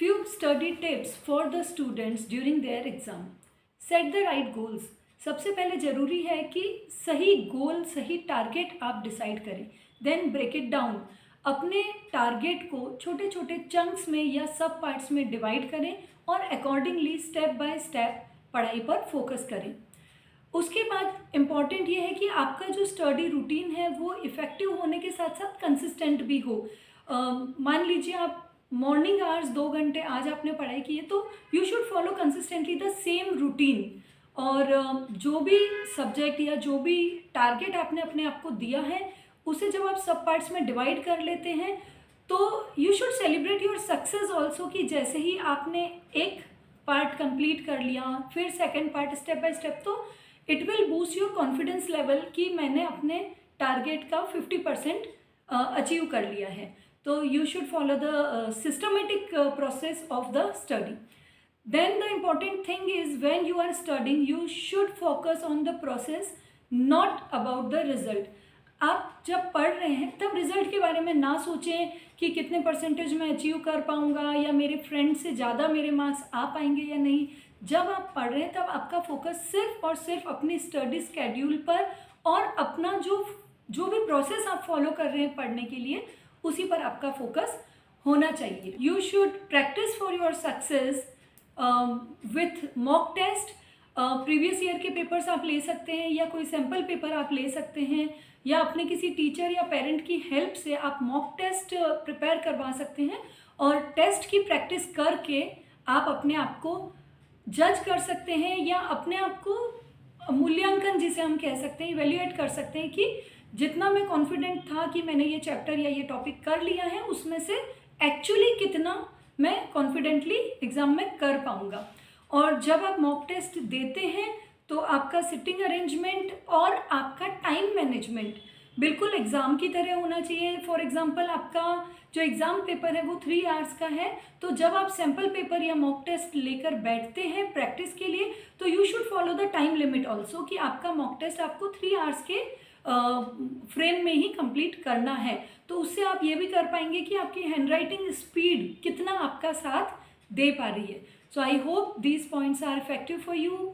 Few study tips for the students during their exam. Set the right goals. सबसे पहले ज़रूरी है कि सही गोल, सही टारगेट आप डिसाइड करें. Then break it down. अपने टारगेट को छोटे छोटे चंक्स में या सब पार्ट्स में डिवाइड करें और अकॉर्डिंगली स्टेप बाय स्टेप पढ़ाई पर फोकस करें. उसके बाद इम्पॉर्टेंट ये है कि आपका जो स्टडी रूटीन है वो इफ़ेक्टिव होने के साथ साथ कंसिस्टेंट भी हो. मान लीजिए आप मॉर्निंग आवर्स 2 घंटे आज आपने पढ़ाई की है तो you should follow consistently the same routine. और जो भी सब्जेक्ट या जो भी टारगेट आपने अपने आप को दिया है उसे जब आप सब पार्ट्स में डिवाइड कर लेते हैं तो you should celebrate your success also कि जैसे ही आपने एक पार्ट कंप्लीट कर लिया फिर second part step by step तो it will boost your confidence level कि मैंने अपने टारगेट का 50% अचीव कर लिया है. तो you should follow the systematic process of the study. Then the important thing is when you are studying you should focus on the process, not about the result. आप जब पढ़ रहे हैं तब रिज़ल्ट के बारे में ना सोचें कि कितने परसेंटेज मैं अचीव कर पाऊँगा या मेरे फ्रेंड से ज़्यादा मेरे मार्क्स आ पाएंगे या नहीं. जब आप पढ़ रहे हैं तब आपका फोकस सिर्फ और सिर्फ अपनी स्टडी स्केड्यूल पर और अपना जो भी प्रोसेस आप फॉलो कर रहे हैं पढ़ने के लिए उसी पर आपका फोकस होना चाहिए. You should practice for your success with mock test. Previous year के पेपर्स आप ले सकते हैं या कोई सैम्पल पेपर आप ले सकते हैं या अपने किसी टीचर या पेरेंट की हेल्प से आप मॉक टेस्ट प्रिपेयर करवा सकते हैं और टेस्ट की प्रैक्टिस करके आप अपने आप को जज कर सकते हैं या अपने आप को मूल्यांकन जिसे हम कह सकते हैं इवेल्युएट कर सकते हैं कि जितना मैं कॉन्फिडेंट था कि मैंने ये चैप्टर या ये टॉपिक कर लिया है उसमें से एक्चुअली कितना मैं कॉन्फिडेंटली एग्ज़ाम में कर पाऊँगा. और जब आप मॉक टेस्ट देते हैं तो आपका सिटिंग अरेंजमेंट और आपका टाइम मैनेजमेंट बिल्कुल एग्ज़ाम की तरह होना चाहिए. फॉर एग्ज़ाम्पल आपका जो एग्ज़ाम पेपर है वो 3 आवर्स का है तो जब आप सैम्पल पेपर या मॉक टेस्ट लेकर बैठते हैं प्रैक्टिस के लिए तो you should follow the time limit also कि आपका मॉक टेस्ट आपको 3 आवर्स के फ्रेम में ही कंप्लीट करना है. तो उससे आप ये भी कर पाएंगे कि आपकी हैंडराइटिंग स्पीड कितना आपका साथ दे पा रही है. So I hope these points are effective for you.